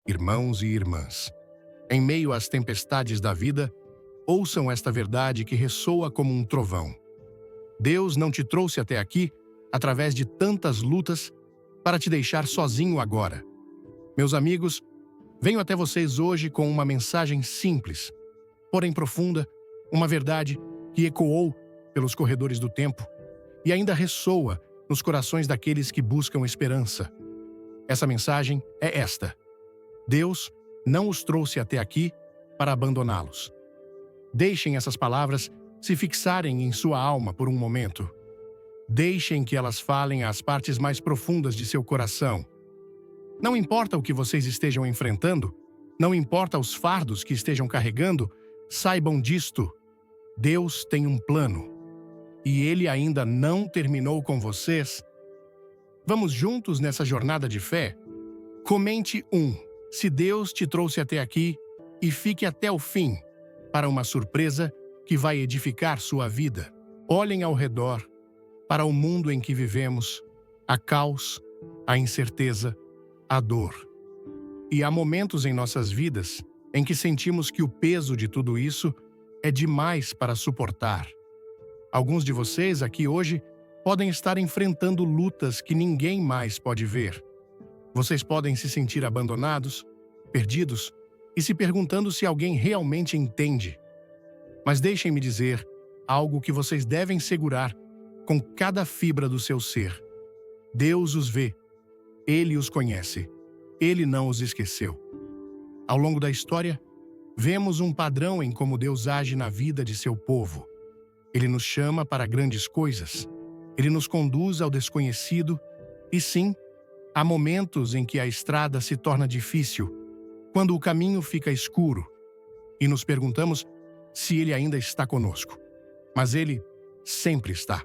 irmãos e irmãs. Em meio às tempestades da vida, ouçam esta verdade que ressoa como um trovão. Deus não te trouxe até aqui, através de tantas lutas, para te deixar sozinho agora. Meus amigos, venho até vocês hoje com uma mensagem simples, porém profunda, uma verdade que ecoou pelos corredores do tempo e ainda ressoa nos corações daqueles que buscam esperança. Essa mensagem é esta: Deus não os trouxe até aqui para abandoná-los. Deixem essas palavras se fixarem em sua alma por um momento. Deixem que elas falem às partes mais profundas de seu coração. Não importa o que vocês estejam enfrentando, não importa os fardos que estejam carregando, saibam disto: Deus tem um plano. E Ele ainda não terminou com vocês. Vamos juntos nessa jornada de fé? Comente se Deus te trouxe até aqui, e fique até o fim para uma surpresa que vai edificar sua vida. Olhem ao redor, para o mundo em que vivemos, a caos, a incerteza, a dor. E há momentos em nossas vidas em que sentimos que o peso de tudo isso é demais para suportar. Alguns de vocês aqui hoje podem estar enfrentando lutas que ninguém mais pode ver. Vocês podem se sentir abandonados, perdidos e se perguntando se alguém realmente entende. Mas deixem-me dizer algo que vocês devem segurar com cada fibra do seu ser. Deus os vê, Ele os conhece, Ele não os esqueceu. Ao longo da história, vemos um padrão em como Deus age na vida de seu povo. Ele nos chama para grandes coisas, Ele nos conduz ao desconhecido, e sim, há momentos em que a estrada se torna difícil, quando o caminho fica escuro, e nos perguntamos se Ele ainda está conosco. Mas Ele sempre está.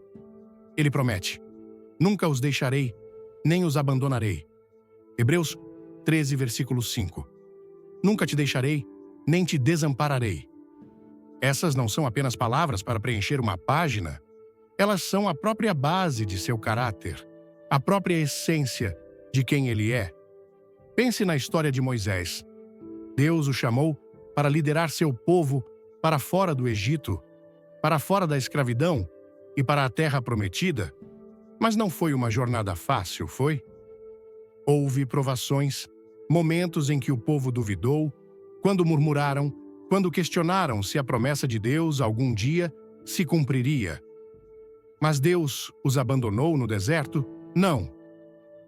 Ele promete: nunca os deixarei, nem os abandonarei. Hebreus 13, versículo 5. Nunca te deixarei, nem te desampararei. Essas não são apenas palavras para preencher uma página, elas são a própria base de seu caráter, a própria essência de quem ele é. Pense na história de Moisés. Deus o chamou para liderar seu povo para fora do Egito, para fora da escravidão e para a terra prometida. Mas não foi uma jornada fácil, foi? Houve provações, momentos em que o povo duvidou, quando murmuraram, quando questionaram se a promessa de Deus algum dia se cumpriria. Mas Deus os abandonou no deserto? Não.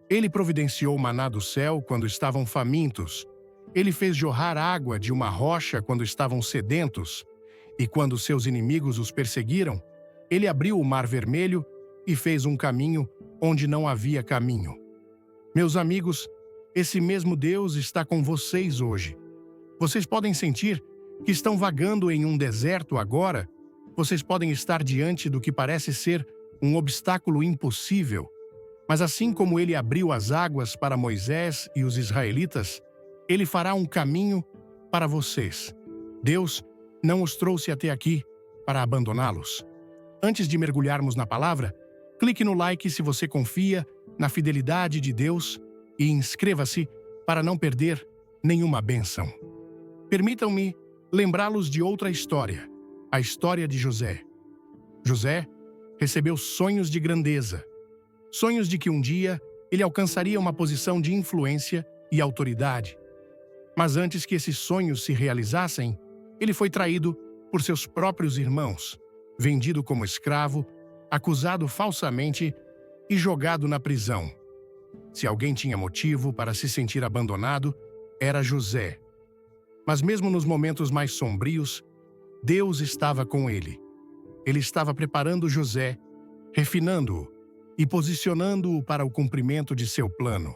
Ele providenciou maná do céu quando estavam famintos. Ele fez jorrar água de uma rocha quando estavam sedentos. E quando seus inimigos os perseguiram, Ele abriu o Mar Vermelho e fez um caminho onde não havia caminho. Meus amigos, esse mesmo Deus está com vocês hoje. Vocês podem sentir que estão vagando em um deserto agora. Vocês podem estar diante do que parece ser um obstáculo impossível. Mas assim como Ele abriu as águas para Moisés e os israelitas, Ele fará um caminho para vocês. Deus não os trouxe até aqui para abandoná-los. Antes de mergulharmos na palavra, clique no like se você confia na fidelidade de Deus e inscreva-se para não perder nenhuma bênção. Permitam-me lembrá-los de outra história, a história de José. José recebeu sonhos de grandeza, sonhos de que um dia ele alcançaria uma posição de influência e autoridade. Mas antes que esses sonhos se realizassem, ele foi traído por seus próprios irmãos, vendido como escravo, acusado falsamente e jogado na prisão. Se alguém tinha motivo para se sentir abandonado, era José. Mas mesmo nos momentos mais sombrios, Deus estava com ele. Ele estava preparando José, refinando-o e posicionando-o para o cumprimento de seu plano.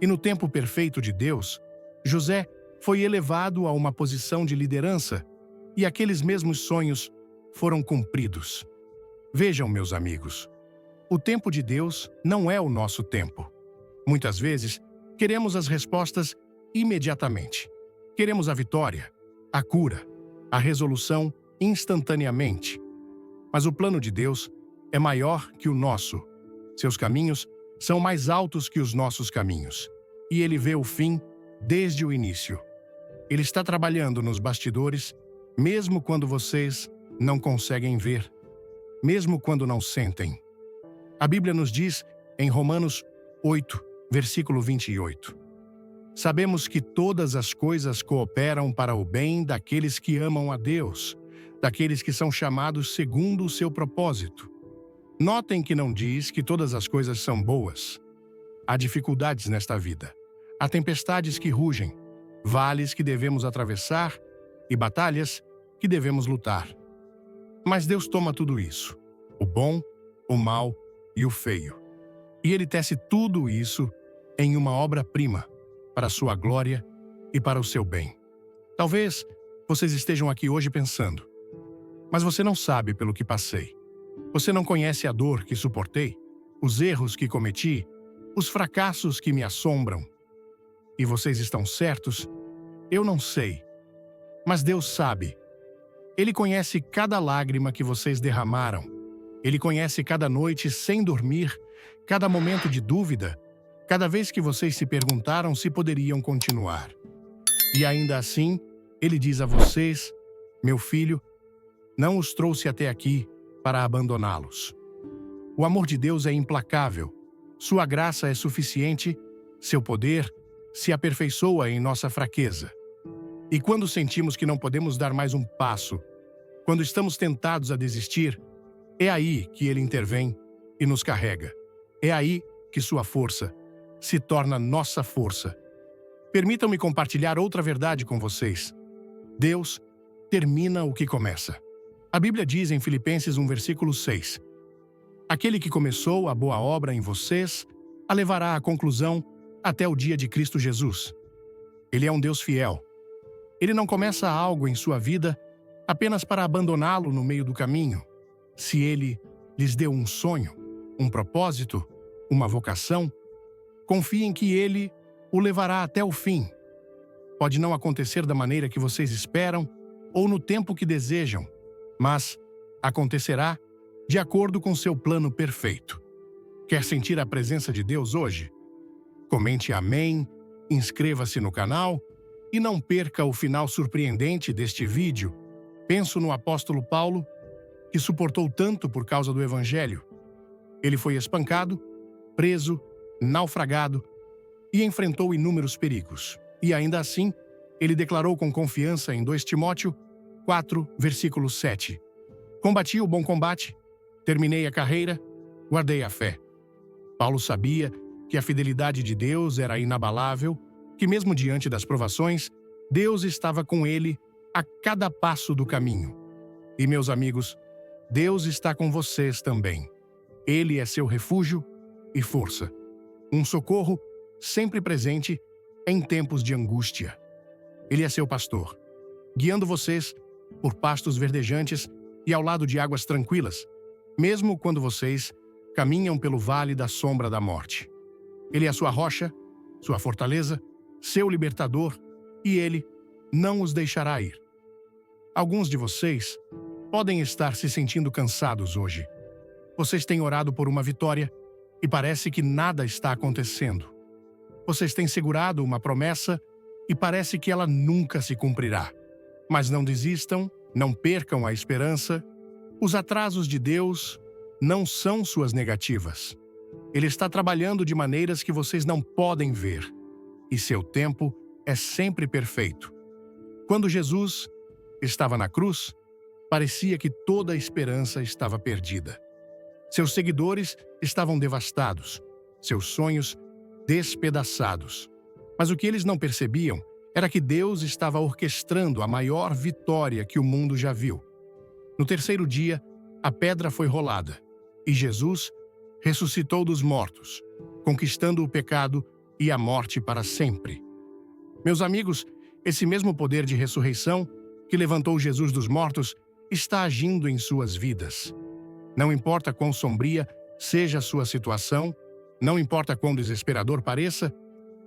E no tempo perfeito de Deus, José foi elevado a uma posição de liderança e aqueles mesmos sonhos foram cumpridos. Vejam, meus amigos, o tempo de Deus não é o nosso tempo. Muitas vezes, queremos as respostas imediatamente. Queremos a vitória, a cura, a resolução instantaneamente. Mas o plano de Deus é maior que o nosso. Seus caminhos são mais altos que os nossos caminhos. E Ele vê o fim desde o início. Ele está trabalhando nos bastidores, mesmo quando vocês não conseguem ver, mesmo quando não sentem. A Bíblia nos diz, em Romanos 8, versículo 28, sabemos que todas as coisas cooperam para o bem daqueles que amam a Deus, daqueles que são chamados segundo o seu propósito. Notem que não diz que todas as coisas são boas. Há dificuldades nesta vida. Há tempestades que rugem, vales que devemos atravessar e batalhas que devemos lutar. Mas Deus toma tudo isso, o bom, o mal e o feio, e Ele tece tudo isso em uma obra-prima, para a sua glória e para o seu bem. Talvez vocês estejam aqui hoje pensando, mas você não sabe pelo que passei. Você não conhece a dor que suportei, os erros que cometi, os fracassos que me assombram. E vocês estão certos? Eu não sei. Mas Deus sabe. Ele conhece cada lágrima que vocês derramaram. Ele conhece cada noite sem dormir, cada momento de dúvida, cada vez que vocês se perguntaram se poderiam continuar. E ainda assim, Ele diz a vocês, meu filho, não os trouxe até aqui para abandoná-los. O amor de Deus é implacável. Sua graça é suficiente, seu poder se aperfeiçoa em nossa fraqueza. E quando sentimos que não podemos dar mais um passo, quando estamos tentados a desistir, é aí que Ele intervém e nos carrega. É aí que sua força se torna nossa força. Permitam-me compartilhar outra verdade com vocês. Deus termina o que começa. A Bíblia diz em Filipenses 1, versículo 6, aquele que começou a boa obra em vocês, a levará à conclusão até o dia de Cristo Jesus. Ele é um Deus fiel. Ele não começa algo em sua vida apenas para abandoná-lo no meio do caminho. Se Ele lhes deu um sonho, um propósito, uma vocação, confiem que Ele o levará até o fim. Pode não acontecer da maneira que vocês esperam ou no tempo que desejam, mas acontecerá de acordo com seu plano perfeito. Quer sentir a presença de Deus hoje? Comente amém, inscreva-se no canal e não perca o final surpreendente deste vídeo. Penso no apóstolo Paulo, que suportou tanto por causa do Evangelho. Ele foi espancado, preso, naufragado e enfrentou inúmeros perigos. E ainda assim, ele declarou com confiança em 2 Timóteo 4, versículo 7. Combati o bom combate, terminei a carreira, guardei a fé. Paulo sabia que a fidelidade de Deus era inabalável, que mesmo diante das provações, Deus estava com ele a cada passo do caminho. E, meus amigos, Deus está com vocês também. Ele é seu refúgio e força. Um socorro sempre presente em tempos de angústia. Ele é seu pastor, guiando vocês por pastos verdejantes e ao lado de águas tranquilas, mesmo quando vocês caminham pelo vale da sombra da morte. Ele é sua rocha, sua fortaleza, seu libertador, e Ele não os deixará ir. Alguns de vocês podem estar se sentindo cansados hoje. Vocês têm orado por uma vitória e parece que nada está acontecendo. Vocês têm segurado uma promessa e parece que ela nunca se cumprirá. Mas não desistam, não percam a esperança. Os atrasos de Deus não são suas negativas. Ele está trabalhando de maneiras que vocês não podem ver. E seu tempo é sempre perfeito. Quando Jesus estava na cruz, parecia que toda a esperança estava perdida. Seus seguidores estavam devastados, seus sonhos despedaçados. Mas o que eles não percebiam era que Deus estava orquestrando a maior vitória que o mundo já viu. No terceiro dia, a pedra foi rolada e Jesus ressuscitou dos mortos, conquistando o pecado e a morte para sempre. Meus amigos, esse mesmo poder de ressurreição que levantou Jesus dos mortos está agindo em suas vidas. Não importa quão sombria seja a sua situação, não importa quão desesperador pareça,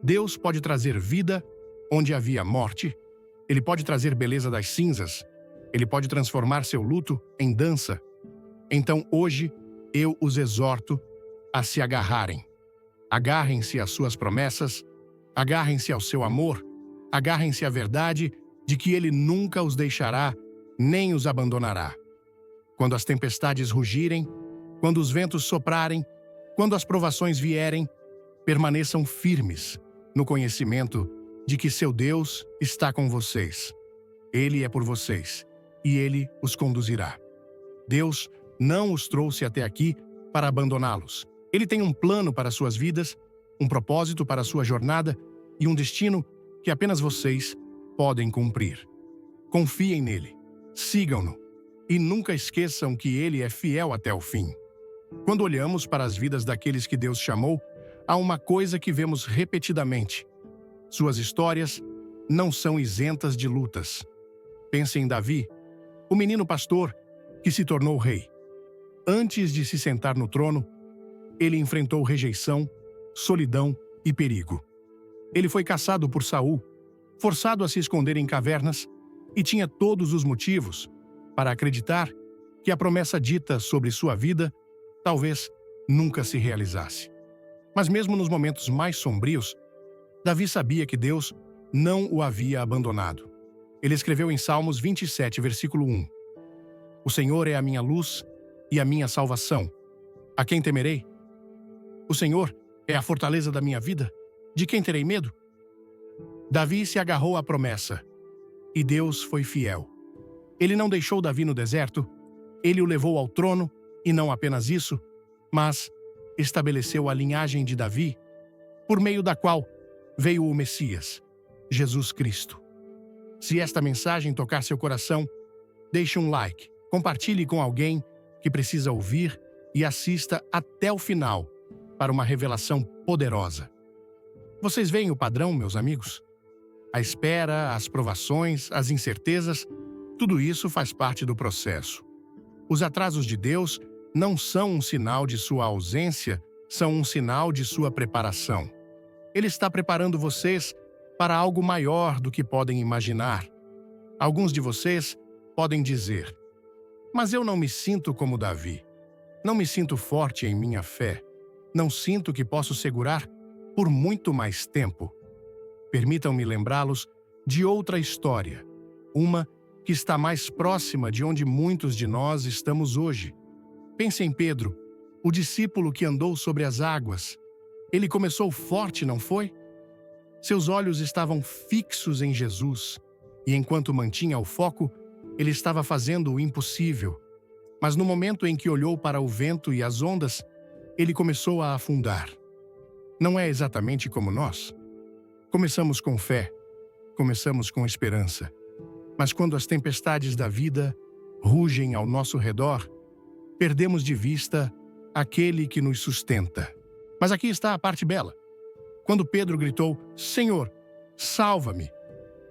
Deus pode trazer vida onde havia morte, Ele pode trazer beleza das cinzas, Ele pode transformar seu luto em dança. Então hoje eu os exorto a se agarrarem. Agarrem-se às suas promessas, Agarrem-se ao seu amor, agarrem-se à verdade de que Ele nunca os deixará, nem os abandonará. Quando as tempestades rugirem, quando os ventos soprarem, quando as provações vierem, permaneçam firmes no conhecimento de que seu Deus está com vocês. Ele é por vocês e Ele os conduzirá. Deus não os trouxe até aqui para abandoná-los. Ele tem um plano para suas vidas, um propósito para sua jornada e um destino que apenas vocês podem cumprir. Confiem nele, sigam-no e nunca esqueçam que ele é fiel até o fim. Quando olhamos para as vidas daqueles que Deus chamou, há uma coisa que vemos repetidamente. Suas histórias não são isentas de lutas. Pense em Davi, o menino pastor que se tornou rei. Antes de se sentar no trono, ele enfrentou rejeição, solidão e perigo. Ele foi caçado por Saul, forçado a se esconder em cavernas, e tinha todos os motivos para acreditar que a promessa dita sobre sua vida talvez nunca se realizasse. Mas mesmo nos momentos mais sombrios, Davi sabia que Deus não o havia abandonado. Ele escreveu em Salmos 27, versículo 1: O Senhor é a minha luz e a minha salvação. A quem temerei? O Senhor é a fortaleza da minha vida. De quem terei medo? Davi se agarrou à promessa, e Deus foi fiel. Ele não deixou Davi no deserto, ele o levou ao trono, e não apenas isso, mas estabeleceu a linhagem de Davi, por meio da qual veio o Messias, Jesus Cristo. Se esta mensagem tocar seu coração, deixe um like, compartilhe com alguém que precisa ouvir e assista até o final para uma revelação poderosa. Vocês veem o padrão, meus amigos? A espera, as provações, as incertezas, tudo isso faz parte do processo. Os atrasos de Deus não são um sinal de sua ausência, são um sinal de sua preparação. Ele está preparando vocês para algo maior do que podem imaginar. Alguns de vocês podem dizer: mas eu não me sinto como Davi. Não me sinto forte em minha fé. Não sinto que posso segurar por muito mais tempo. Permitam-me lembrá-los de outra história, uma que está mais próxima de onde muitos de nós estamos hoje. Pense em Pedro, o discípulo que andou sobre as águas. Ele começou forte, não foi? Seus olhos estavam fixos em Jesus, e enquanto mantinha o foco, ele estava fazendo o impossível. Mas no momento em que olhou para o vento e as ondas, ele começou a afundar. Não é exatamente como nós. Começamos com fé, começamos com esperança. Mas quando as tempestades da vida rugem ao nosso redor, perdemos de vista aquele que nos sustenta. Mas aqui está a parte bela. Quando Pedro gritou: Senhor, salva-me!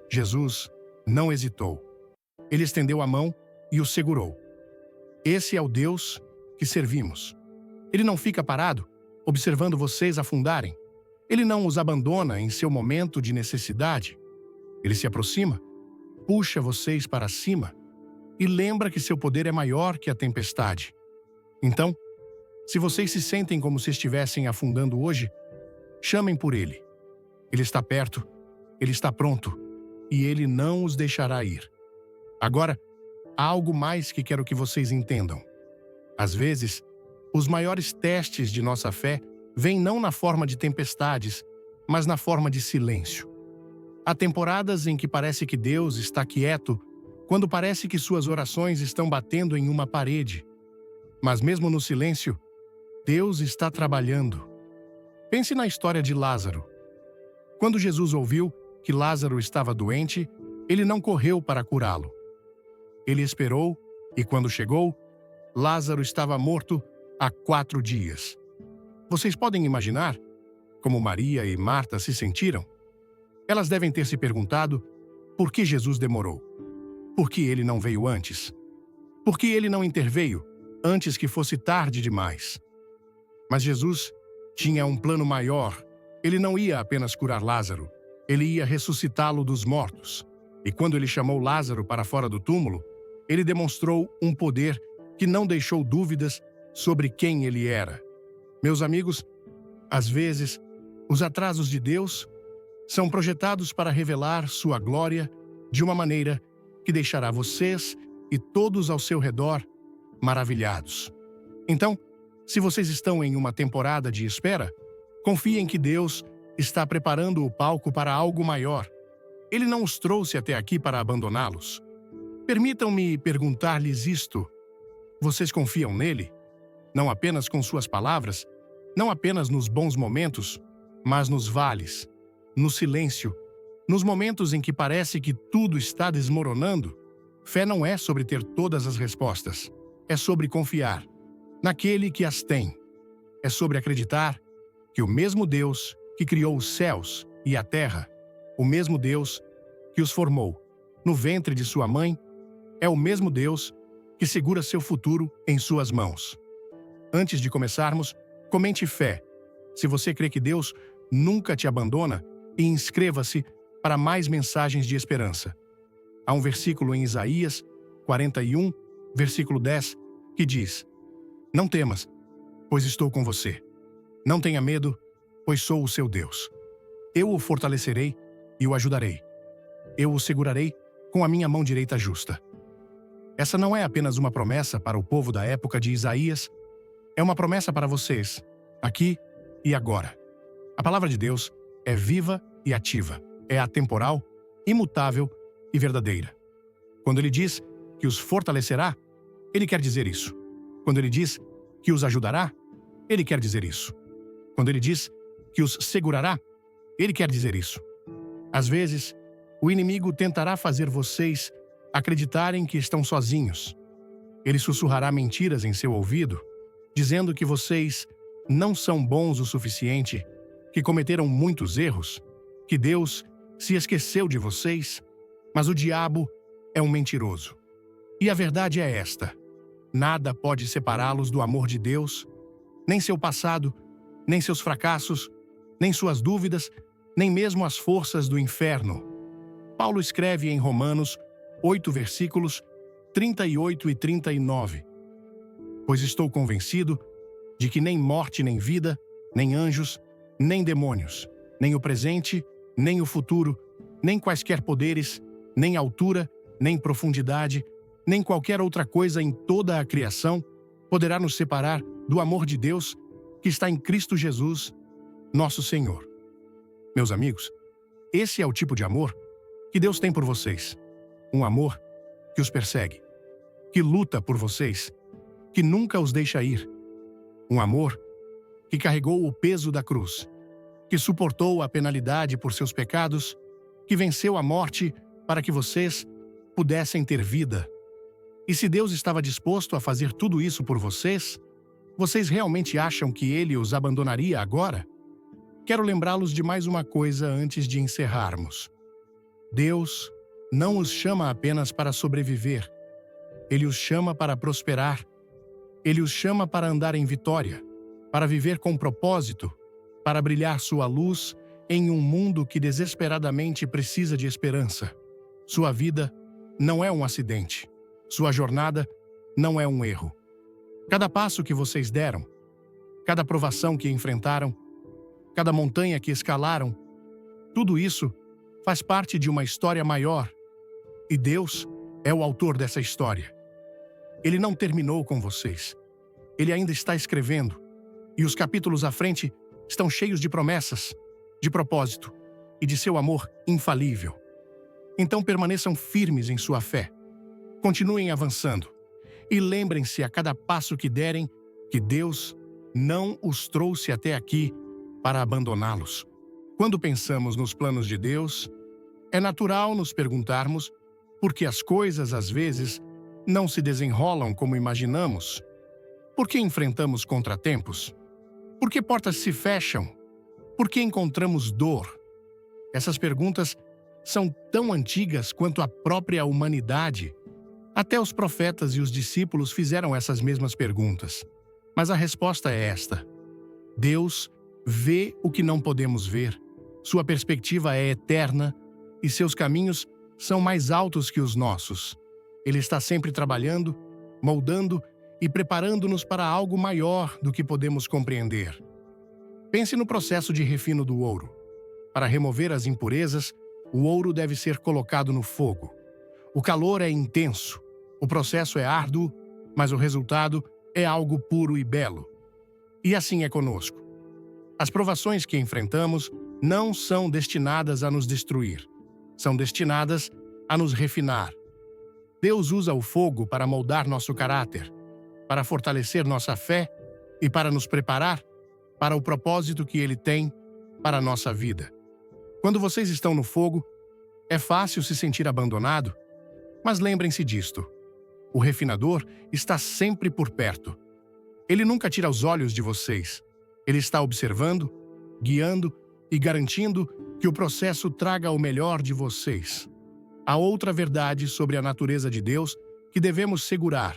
Jesus não hesitou. Ele estendeu a mão e o segurou. Esse é o Deus que servimos. Ele não fica parado, observando vocês afundarem. Ele não os abandona em seu momento de necessidade. Ele se aproxima, puxa vocês para cima e lembra que seu poder é maior que a tempestade. Então, se vocês se sentem como se estivessem afundando hoje, chamem por Ele. Ele está perto, Ele está pronto e Ele não os deixará ir. Agora, há algo mais que quero que vocês entendam. Às vezes, os maiores testes de nossa fé vêm não na forma de tempestades, mas na forma de silêncio. Há temporadas em que parece que Deus está quieto, quando parece que suas orações estão batendo em uma parede. Mas mesmo no silêncio, Deus está trabalhando. Pense na história de Lázaro. Quando Jesus ouviu que Lázaro estava doente, ele não correu para curá-lo. Ele esperou, e quando chegou, Lázaro estava morto há 4 dias. Vocês podem imaginar como Maria e Marta se sentiram? Elas devem ter se perguntado por que Jesus demorou. Por que ele não veio antes? Por que ele não interveio antes que fosse tarde demais? Mas Jesus tinha um plano maior. Ele não ia apenas curar Lázaro, ele ia ressuscitá-lo dos mortos. E quando ele chamou Lázaro para fora do túmulo, ele demonstrou um poder que não deixou dúvidas sobre quem ele era. Meus amigos, às vezes, os atrasos de Deus são projetados para revelar sua glória de uma maneira que deixará vocês e todos ao seu redor maravilhados. Então, se vocês estão em uma temporada de espera, confiem que Deus está preparando o palco para algo maior. Ele não os trouxe até aqui para abandoná-los. Permitam-me perguntar-lhes isto: vocês confiam nele? Não apenas com suas palavras, não apenas nos bons momentos, mas nos vales, no silêncio, nos momentos em que parece que tudo está desmoronando? Fé não é sobre ter todas as respostas. É sobre confiar naquele que as tem. É sobre acreditar que o mesmo Deus que criou os céus e a terra, o mesmo Deus que os formou no ventre de sua mãe, é o mesmo Deus que segura seu futuro em suas mãos. Antes de começarmos, comente fé. Se você crê que Deus nunca te abandona, e inscreva-se para mais mensagens de esperança. Há um versículo em Isaías 41, versículo 10, que diz: Não temas, pois estou com você. Não tenha medo, pois sou o seu Deus. Eu o fortalecerei e o ajudarei. Eu o segurarei com a minha mão direita justa. Essa não é apenas uma promessa para o povo da época de Isaías, é uma promessa para vocês, aqui e agora. A palavra de Deus é viva e ativa, é atemporal, imutável e verdadeira. Quando ele diz que os fortalecerá, ele quer dizer isso. Quando ele diz que os ajudará, ele quer dizer isso. Quando ele diz que os segurará, ele quer dizer isso. Às vezes, o inimigo tentará fazer vocês acreditarem que estão sozinhos. Ele sussurrará mentiras em seu ouvido, dizendo que vocês não são bons o suficiente, que cometeram muitos erros, que Deus se esqueceu de vocês, mas o diabo é um mentiroso. E a verdade é esta: nada pode separá-los do amor de Deus, nem seu passado, nem seus fracassos, nem suas dúvidas, nem mesmo as forças do inferno. Paulo escreve em Romanos 8 versículos 38 e 39. Pois estou convencido de que nem morte nem vida, nem anjos, nem demônios, nem o presente, nem o futuro, nem quaisquer poderes, nem altura, nem profundidade, nem qualquer outra coisa em toda a criação poderá nos separar do amor de Deus que está em Cristo Jesus, nosso Senhor. Meus amigos, esse é o tipo de amor que Deus tem por vocês. Um amor que os persegue, que luta por vocês, que nunca os deixa ir. Um amor que carregou o peso da cruz, que suportou a penalidade por seus pecados, que venceu a morte para que vocês pudessem ter vida. E se Deus estava disposto a fazer tudo isso por vocês, vocês realmente acham que Ele os abandonaria agora? Quero lembrá-los de mais uma coisa antes de encerrarmos. Deus não os chama apenas para sobreviver. Ele os chama para prosperar. Ele os chama para andar em vitória, para viver com propósito, para brilhar sua luz em um mundo que desesperadamente precisa de esperança. Sua vida não é um acidente. Sua jornada não é um erro. Cada passo que vocês deram, cada provação que enfrentaram, cada montanha que escalaram, tudo isso faz parte de uma história maior. E Deus é o autor dessa história. Ele não terminou com vocês. Ele ainda está escrevendo. E os capítulos à frente estão cheios de promessas, de propósito e de seu amor infalível. Então permaneçam firmes em sua fé. Continuem avançando. E lembrem-se a cada passo que derem que Deus não os trouxe até aqui para abandoná-los. Quando pensamos nos planos de Deus, é natural nos perguntarmos por que as coisas, às vezes, não se desenrolam como imaginamos. Por que enfrentamos contratempos? Por que portas se fecham? Por que encontramos dor? Essas perguntas são tão antigas quanto a própria humanidade. Até os profetas e os discípulos fizeram essas mesmas perguntas. Mas a resposta é esta: Deus vê o que não podemos ver. Sua perspectiva é eterna e seus caminhos são mais altos que os nossos. Ele está sempre trabalhando, moldando e preparando-nos para algo maior do que podemos compreender. Pense no processo de refino do ouro. Para remover as impurezas, o ouro deve ser colocado no fogo. O calor é intenso, o processo é árduo, mas o resultado é algo puro e belo. E assim é conosco. As provações que enfrentamos não são destinadas a nos destruir, são destinadas a nos refinar. Deus usa o fogo para moldar nosso caráter, para fortalecer nossa fé e para nos preparar para o propósito que Ele tem para a nossa vida. Quando vocês estão no fogo, é fácil se sentir abandonado, mas lembrem-se disto: o refinador está sempre por perto. Ele nunca tira os olhos de vocês. Ele está observando, guiando e garantindo que o processo traga o melhor de vocês. Há outra verdade sobre a natureza de Deus que devemos segurar.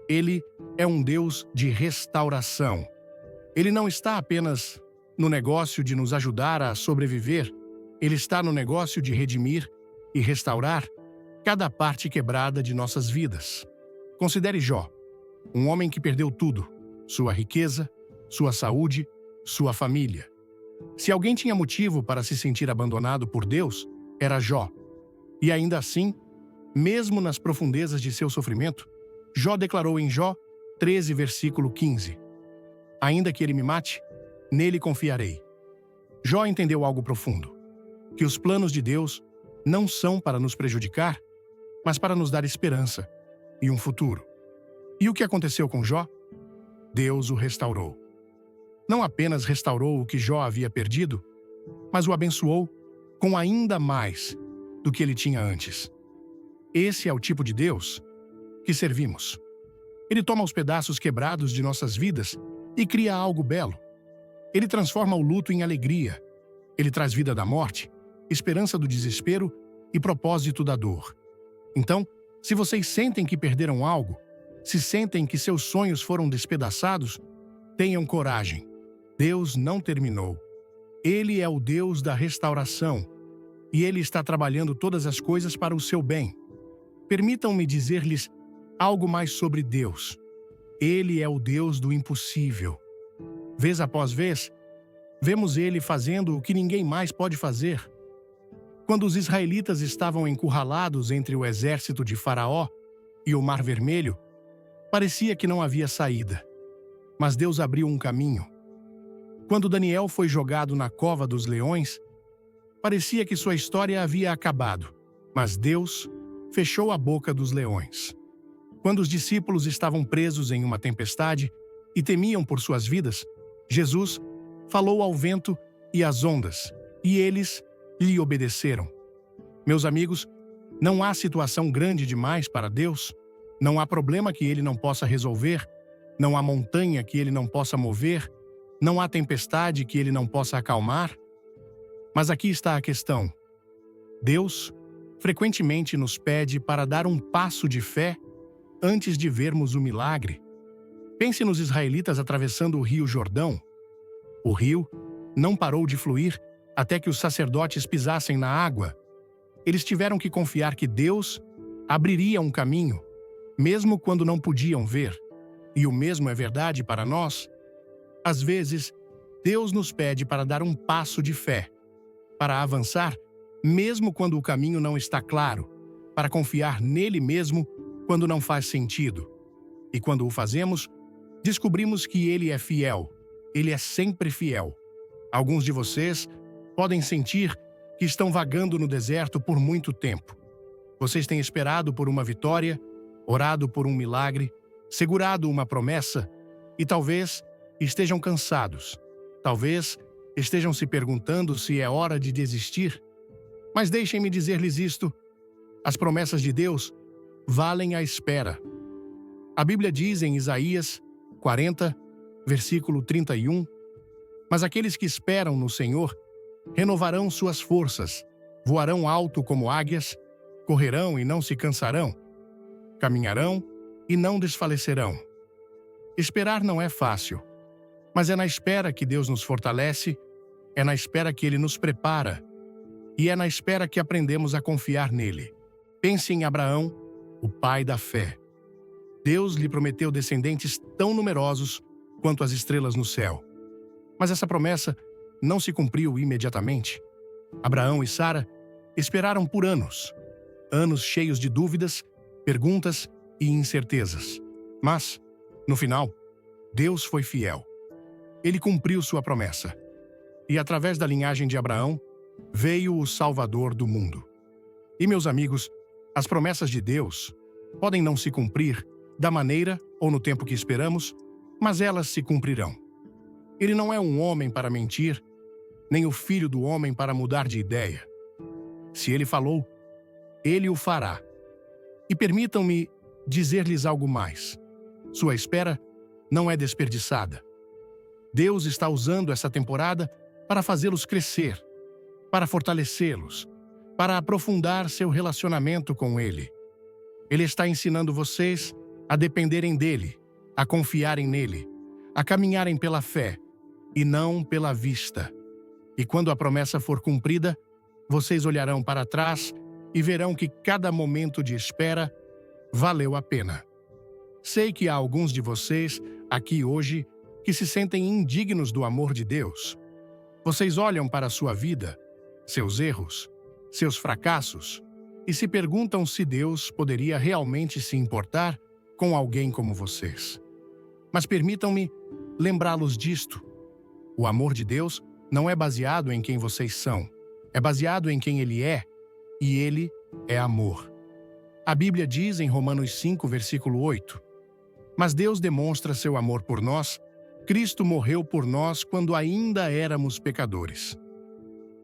Ele é um Deus de restauração. Ele não está apenas no negócio de nos ajudar a sobreviver, Ele está no negócio de redimir e restaurar cada parte quebrada de nossas vidas. Considere Jó, um homem que perdeu tudo: sua riqueza, sua saúde, sua família. Se alguém tinha motivo para se sentir abandonado por Deus, era Jó. E ainda assim, mesmo nas profundezas de seu sofrimento, Jó declarou em Jó 13, versículo 15: ainda que ele me mate, nele confiarei. Jó entendeu algo profundo: que os planos de Deus não são para nos prejudicar, mas para nos dar esperança e um futuro. E o que aconteceu com Jó? Deus o restaurou. Não apenas restaurou o que Jó havia perdido, mas o abençoou com ainda mais do que ele tinha antes. Esse é o tipo de Deus que servimos. Ele toma os pedaços quebrados de nossas vidas e cria algo belo. Ele transforma o luto em alegria. Ele traz vida da morte, esperança do desespero e propósito da dor. Então, se vocês sentem que perderam algo, se sentem que seus sonhos foram despedaçados, tenham coragem. Deus não terminou. Ele é o Deus da restauração e Ele está trabalhando todas as coisas para o seu bem. Permitam-me dizer-lhes algo mais sobre Deus. Ele é o Deus do impossível. Vez após vez, vemos Ele fazendo o que ninguém mais pode fazer. Quando os israelitas estavam encurralados entre o exército de Faraó e o Mar Vermelho, parecia que não havia saída. Mas Deus abriu um caminho. Quando Daniel foi jogado na cova dos leões, parecia que sua história havia acabado, mas Deus fechou a boca dos leões. Quando os discípulos estavam presos em uma tempestade e temiam por suas vidas, Jesus falou ao vento e às ondas, e eles lhe obedeceram. Meus amigos, não há situação grande demais para Deus, não há problema que Ele não possa resolver, não há montanha que Ele não possa mover, não há tempestade que Ele não possa acalmar. Mas aqui está a questão. Deus frequentemente nos pede para dar um passo de fé antes de vermos o milagre. Pense nos israelitas atravessando o rio Jordão. O rio não parou de fluir até que os sacerdotes pisassem na água. Eles tiveram que confiar que Deus abriria um caminho, mesmo quando não podiam ver. E o mesmo é verdade para nós. Às vezes, Deus nos pede para dar um passo de fé, para avançar, mesmo quando o caminho não está claro, para confiar nele mesmo quando não faz sentido. E quando o fazemos, descobrimos que Ele é fiel. Ele é sempre fiel. Alguns de vocês podem sentir que estão vagando no deserto por muito tempo. Vocês têm esperado por uma vitória, orado por um milagre, segurado uma promessa e talvez estejam cansados. Talvez estejam se perguntando se é hora de desistir. Mas deixem-me dizer-lhes isto: as promessas de Deus valem a espera. A Bíblia diz em Isaías 40, versículo 31, mas aqueles que esperam no Senhor renovarão suas forças, voarão alto como águias, correrão e não se cansarão, caminharão e não desfalecerão. Esperar não é fácil, mas é na espera que Deus nos fortalece, é na espera que Ele nos prepara, e é na espera que aprendemos a confiar nele. Pense em Abraão, o pai da fé. Deus lhe prometeu descendentes tão numerosos quanto as estrelas no céu. Mas essa promessa não se cumpriu imediatamente. Abraão e Sara esperaram por anos, anos cheios de dúvidas, perguntas e incertezas. Mas, no final, Deus foi fiel. Ele cumpriu sua promessa. E através da linhagem de Abraão, veio o Salvador do mundo. E, meus amigos, as promessas de Deus podem não se cumprir da maneira ou no tempo que esperamos, mas elas se cumprirão. Ele não é um homem para mentir, nem o filho do homem para mudar de ideia. Se ele falou, ele o fará. E permitam-me dizer-lhes algo mais. Sua espera não é desperdiçada. Deus está usando essa temporada para fazê-los crescer, para fortalecê-los, para aprofundar seu relacionamento com Ele. Ele está ensinando vocês a dependerem dEle, a confiarem nele, a caminharem pela fé e não pela vista. E quando a promessa for cumprida, vocês olharão para trás e verão que cada momento de espera valeu a pena. Sei que há alguns de vocês aqui hoje que se sentem indignos do amor de Deus. Vocês olham para a sua vida, seus erros, seus fracassos e se perguntam se Deus poderia realmente se importar com alguém como vocês. Mas permitam-me lembrá-los disto. O amor de Deus não é baseado em quem vocês são, é baseado em quem Ele é, e Ele é amor. A Bíblia diz em Romanos 5, versículo 8, mas Deus demonstra seu amor por nós. Cristo morreu por nós quando ainda éramos pecadores.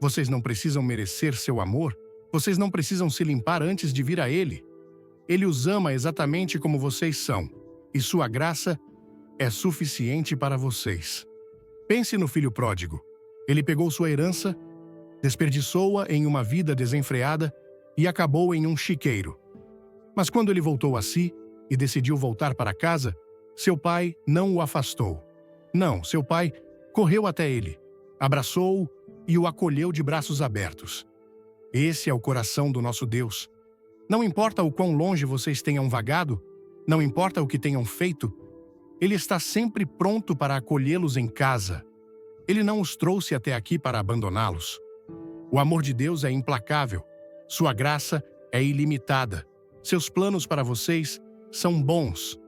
Vocês não precisam merecer seu amor, vocês não precisam se limpar antes de vir a Ele. Ele os ama exatamente como vocês são, e sua graça é suficiente para vocês. Pense no filho pródigo. Ele pegou sua herança, desperdiçou-a em uma vida desenfreada e acabou em um chiqueiro. Mas quando ele voltou a si e decidiu voltar para casa, seu pai não o afastou. Não, seu pai correu até ele, abraçou-o e o acolheu de braços abertos. Esse é o coração do nosso Deus. Não importa o quão longe vocês tenham vagado, não importa o que tenham feito, Ele está sempre pronto para acolhê-los em casa. Ele não os trouxe até aqui para abandoná-los. O amor de Deus é implacável. Sua graça é ilimitada. Seus planos para vocês são bons.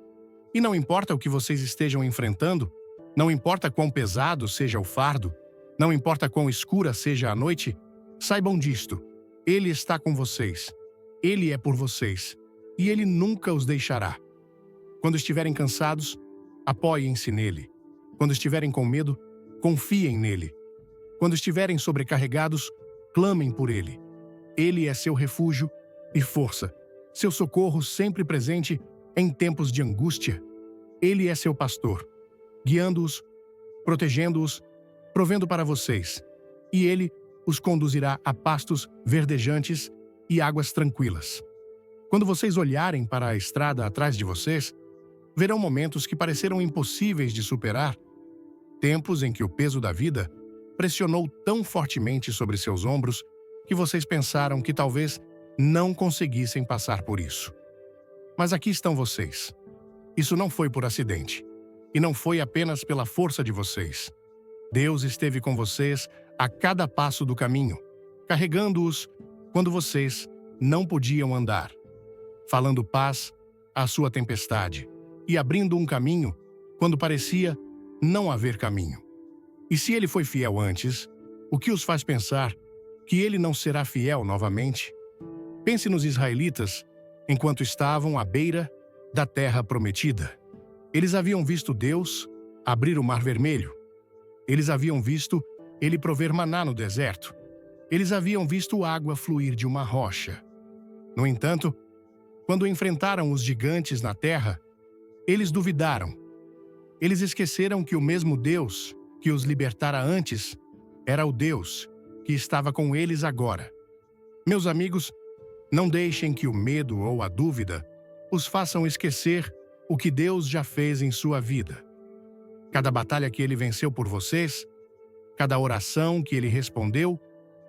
E não importa o que vocês estejam enfrentando, não importa quão pesado seja o fardo, não importa quão escura seja a noite, saibam disto. Ele está com vocês. Ele é por vocês. E Ele nunca os deixará. Quando estiverem cansados, apoiem-se nele. Quando estiverem com medo, confiem nele. Quando estiverem sobrecarregados, clamem por ele. Ele é seu refúgio e força, seu socorro sempre presente em tempos de angústia. Ele é seu pastor, guiando-os, protegendo-os, provendo para vocês. E ele os conduzirá a pastos verdejantes e águas tranquilas. Quando vocês olharem para a estrada atrás de vocês, verão momentos que pareceram impossíveis de superar, tempos em que o peso da vida pressionou tão fortemente sobre seus ombros que vocês pensaram que talvez não conseguissem passar por isso. Mas aqui estão vocês. Isso não foi por acidente, e não foi apenas pela força de vocês. Deus esteve com vocês a cada passo do caminho, carregando-os quando vocês não podiam andar, falando paz à sua tempestade e abrindo um caminho quando parecia não haver caminho. E se ele foi fiel antes, o que os faz pensar que ele não será fiel novamente? Pense nos israelitas enquanto estavam à beira da terra prometida. Eles haviam visto Deus abrir o Mar Vermelho. Eles haviam visto ele prover maná no deserto. Eles haviam visto água fluir de uma rocha. No entanto, quando enfrentaram os gigantes na terra, eles duvidaram. Eles esqueceram que o mesmo Deus que os libertara antes era o Deus que estava com eles agora. Meus amigos, não deixem que o medo ou a dúvida os façam esquecer o que Deus já fez em sua vida. Cada batalha que Ele venceu por vocês, cada oração que Ele respondeu,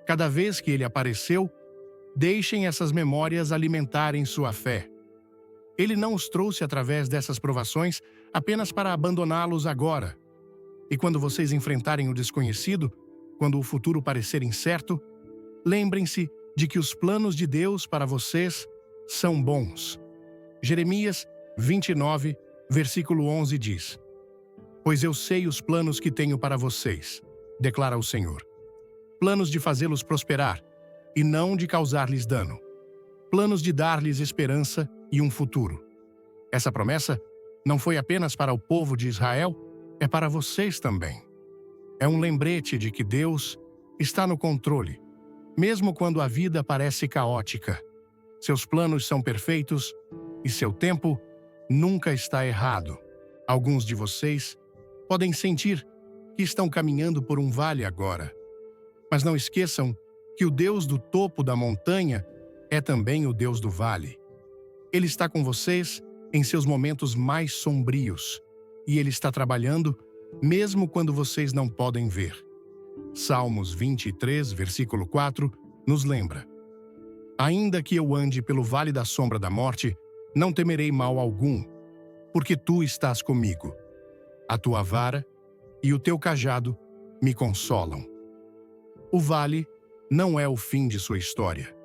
cada vez que Ele apareceu, deixem essas memórias alimentarem sua fé. Ele não os trouxe através dessas provações apenas para abandoná-los agora. E quando vocês enfrentarem o desconhecido, quando o futuro parecer incerto, lembrem-se de que os planos de Deus para vocês são bons. Jeremias 29, versículo 11 diz: Pois eu sei os planos que tenho para vocês, declara o Senhor. Planos de fazê-los prosperar e não de causar-lhes dano. Planos de dar-lhes esperança e um futuro. Essa promessa não foi apenas para o povo de Israel, é para vocês também. É um lembrete de que Deus está no controle, mesmo quando a vida parece caótica. Seus planos são perfeitos e seu tempo nunca está errado. Alguns de vocês podem sentir que estão caminhando por um vale agora. Mas não esqueçam que o Deus do topo da montanha é também o Deus do vale. Ele está com vocês em seus momentos mais sombrios, e Ele está trabalhando mesmo quando vocês não podem ver. Salmos 23, versículo 4, nos lembra: Ainda que eu ande pelo vale da sombra da morte, não temerei mal algum, porque Tu estás comigo. A Tua vara e o Teu cajado me consolam. O vale não é o fim de sua história.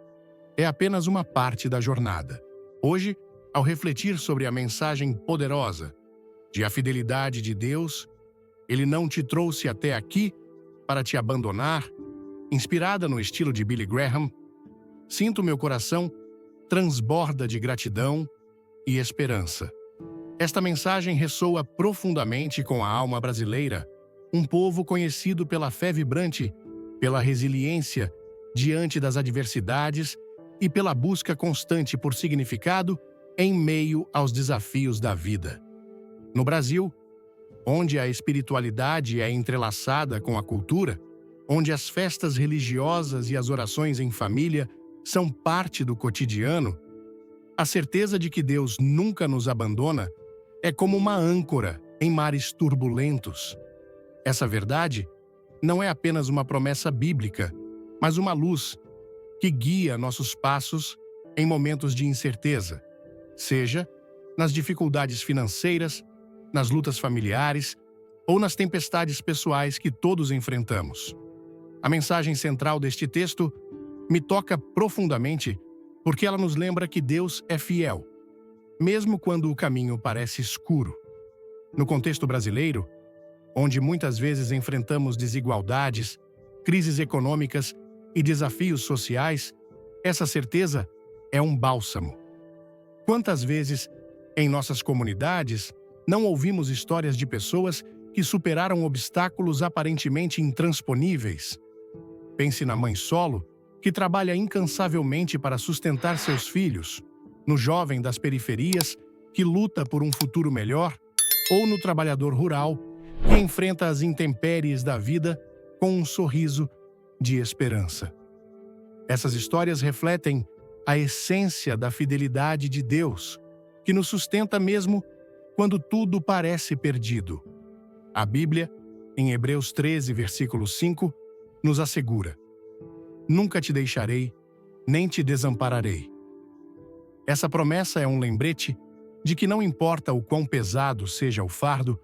É apenas uma parte da jornada. Hoje, ao refletir sobre a mensagem poderosa de a fidelidade de Deus, Ele não te trouxe até aqui para te abandonar. Inspirada no estilo de Billy Graham, sinto meu coração transborda de gratidão e esperança. Esta mensagem ressoa profundamente com a alma brasileira, um povo conhecido pela fé vibrante, pela resiliência diante das adversidades e pela busca constante por significado em meio aos desafios da vida. No Brasil, onde a espiritualidade é entrelaçada com a cultura, onde as festas religiosas e as orações em família são parte do cotidiano, a certeza de que Deus nunca nos abandona é como uma âncora em mares turbulentos. Essa verdade não é apenas uma promessa bíblica, mas uma luz que guia nossos passos em momentos de incerteza, seja nas dificuldades financeiras, nas lutas familiares ou nas tempestades pessoais que todos enfrentamos. A mensagem central deste texto me toca profundamente porque ela nos lembra que Deus é fiel, mesmo quando o caminho parece escuro. No contexto brasileiro, onde muitas vezes enfrentamos desigualdades, crises econômicas e desafios sociais, essa certeza é um bálsamo. Quantas vezes, em nossas comunidades, não ouvimos histórias de pessoas que superaram obstáculos aparentemente intransponíveis? Pense na mãe solo, que trabalha incansavelmente para sustentar seus filhos, no jovem das periferias, que luta por um futuro melhor, ou no trabalhador rural, que enfrenta as intempéries da vida com um sorriso de esperança. Essas histórias refletem a essência da fidelidade de Deus, que nos sustenta mesmo quando tudo parece perdido. A Bíblia, em Hebreus 13, versículo 5, nos assegura: Nunca te deixarei, nem te desampararei. Essa promessa é um lembrete de que não importa o quão pesado seja o fardo,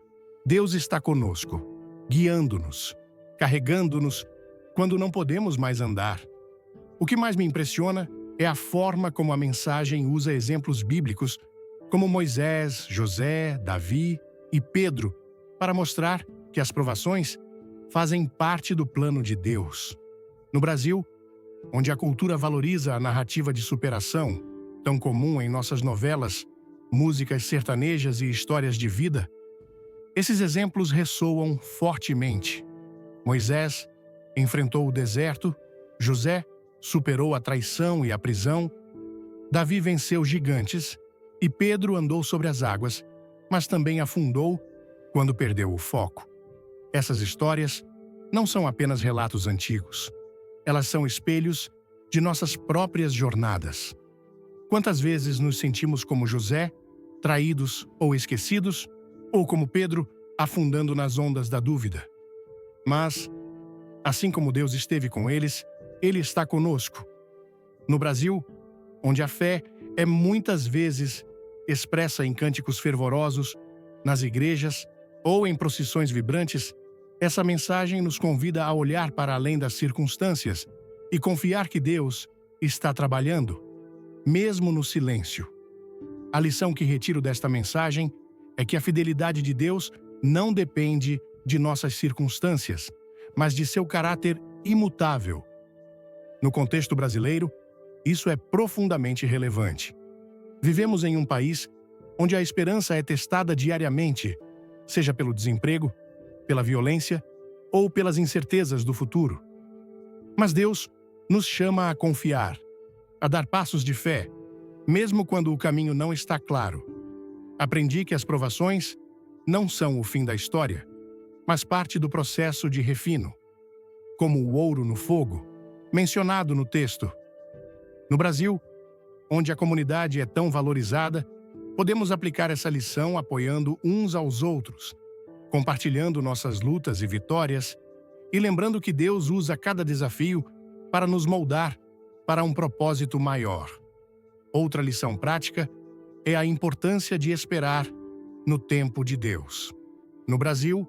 Deus está conosco, guiando-nos, carregando-nos quando não podemos mais andar. O que mais me impressiona é a forma como a mensagem usa exemplos bíblicos como Moisés, José, Davi e Pedro para mostrar que as provações fazem parte do plano de Deus. No Brasil, onde a cultura valoriza a narrativa de superação, tão comum em nossas novelas, músicas sertanejas e histórias de vida, esses exemplos ressoam fortemente. Moisés enfrentou o deserto, José superou a traição e a prisão, Davi venceu gigantes e Pedro andou sobre as águas, mas também afundou quando perdeu o foco. Essas histórias não são apenas relatos antigos. Elas são espelhos de nossas próprias jornadas. Quantas vezes nos sentimos como José, traídos ou esquecidos, ou como Pedro, afundando nas ondas da dúvida? Mas, assim como Deus esteve com eles, Ele está conosco. No Brasil, onde a fé é muitas vezes expressa em cânticos fervorosos, nas igrejas ou em procissões vibrantes, essa mensagem nos convida a olhar para além das circunstâncias e confiar que Deus está trabalhando, mesmo no silêncio. A lição que retiro desta mensagem é que a fidelidade de Deus não depende de nossas circunstâncias, mas de seu caráter imutável. No contexto brasileiro, isso é profundamente relevante. Vivemos em um país onde a esperança é testada diariamente, seja pelo desemprego, pela violência ou pelas incertezas do futuro. Mas Deus nos chama a confiar, a dar passos de fé, mesmo quando o caminho não está claro. Aprendi que as provações não são o fim da história, mas parte do processo de refino, como o ouro no fogo, mencionado no texto. No Brasil, onde a comunidade é tão valorizada, podemos aplicar essa lição apoiando uns aos outros, compartilhando nossas lutas e vitórias e lembrando que Deus usa cada desafio para nos moldar para um propósito maior. Outra lição prática é a importância de esperar no tempo de Deus. No Brasil,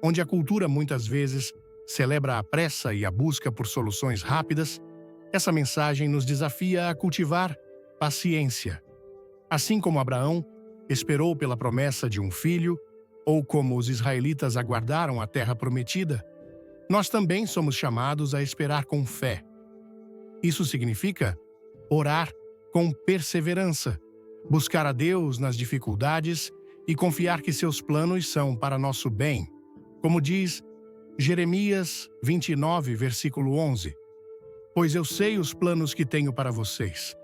onde a cultura muitas vezes celebra a pressa e a busca por soluções rápidas, essa mensagem nos desafia a cultivar paciência. Assim como Abraão esperou pela promessa de um filho, ou como os israelitas aguardaram a terra prometida, nós também somos chamados a esperar com fé. Isso significa orar com perseverança, buscar a Deus nas dificuldades e confiar que seus planos são para nosso bem. Como diz Jeremias 29, versículo 11, pois eu sei os planos que tenho para vocês,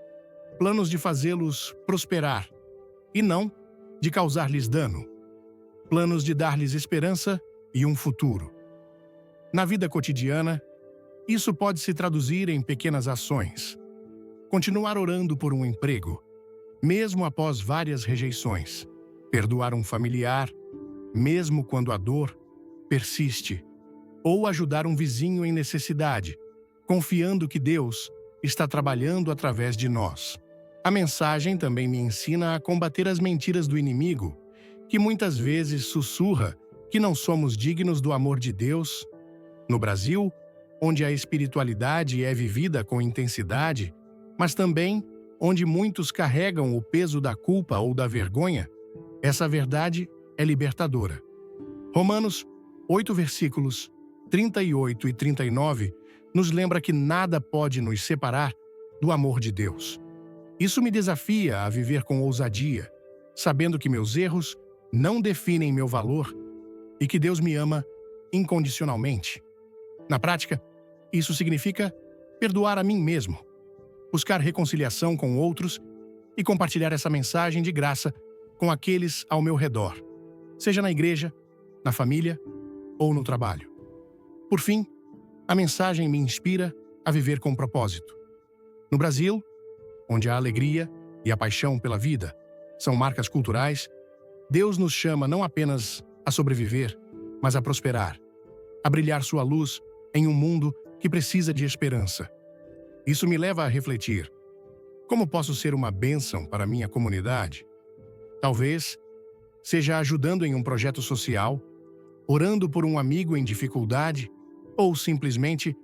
planos de fazê-los prosperar, e não de causar-lhes dano, planos de dar-lhes esperança e um futuro. Na vida cotidiana, isso pode se traduzir em pequenas ações. Continuar orando por um emprego, mesmo após várias rejeições. Perdoar um familiar, mesmo quando a dor persiste. Ou ajudar um vizinho em necessidade, confiando que Deus está trabalhando através de nós. A mensagem também me ensina a combater as mentiras do inimigo, que muitas vezes sussurra que não somos dignos do amor de Deus. No Brasil, onde a espiritualidade é vivida com intensidade, mas também onde muitos carregam o peso da culpa ou da vergonha, essa verdade é libertadora. Romanos 8 versículos 38 e 39 nos lembra que nada pode nos separar do amor de Deus. Isso me desafia a viver com ousadia, sabendo que meus erros não definem meu valor e que Deus me ama incondicionalmente. Na prática, isso significa perdoar a mim mesmo, buscar reconciliação com outros e compartilhar essa mensagem de graça com aqueles ao meu redor, seja na igreja, na família ou no trabalho. Por fim, a mensagem me inspira a viver com propósito. No Brasil, onde a alegria e a paixão pela vida são marcas culturais, Deus nos chama não apenas a sobreviver, mas a prosperar, a brilhar sua luz em um mundo que precisa de esperança. Isso me leva a refletir: como posso ser uma bênção para a minha comunidade? Talvez seja ajudando em um projeto social, orando por um amigo em dificuldade ou simplesmente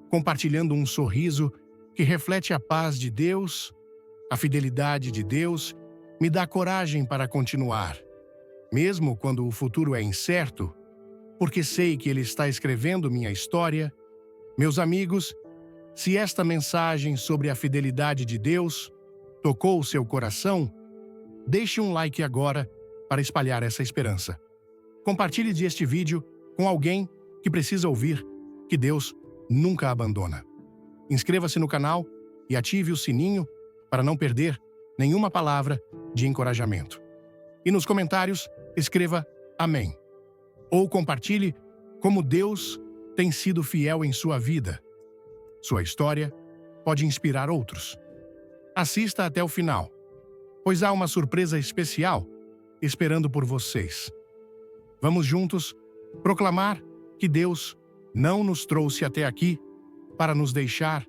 compartilhando um sorriso que reflete a paz de Deus. A fidelidade de Deus me dá coragem para continuar, mesmo quando o futuro é incerto, porque sei que Ele está escrevendo minha história. Meus amigos, se esta mensagem sobre a fidelidade de Deus tocou o seu coração, deixe um like agora para espalhar essa esperança. Compartilhe este vídeo com alguém que precisa ouvir que Deus nunca abandona. Inscreva-se no canal e ative o sininho para não perder nenhuma palavra de encorajamento. E nos comentários, escreva Amém. Ou compartilhe como Deus tem sido fiel em sua vida. Sua história pode inspirar outros. Assista até o final, pois há uma surpresa especial esperando por vocês. Vamos juntos proclamar que Deus não nos trouxe até aqui para nos deixar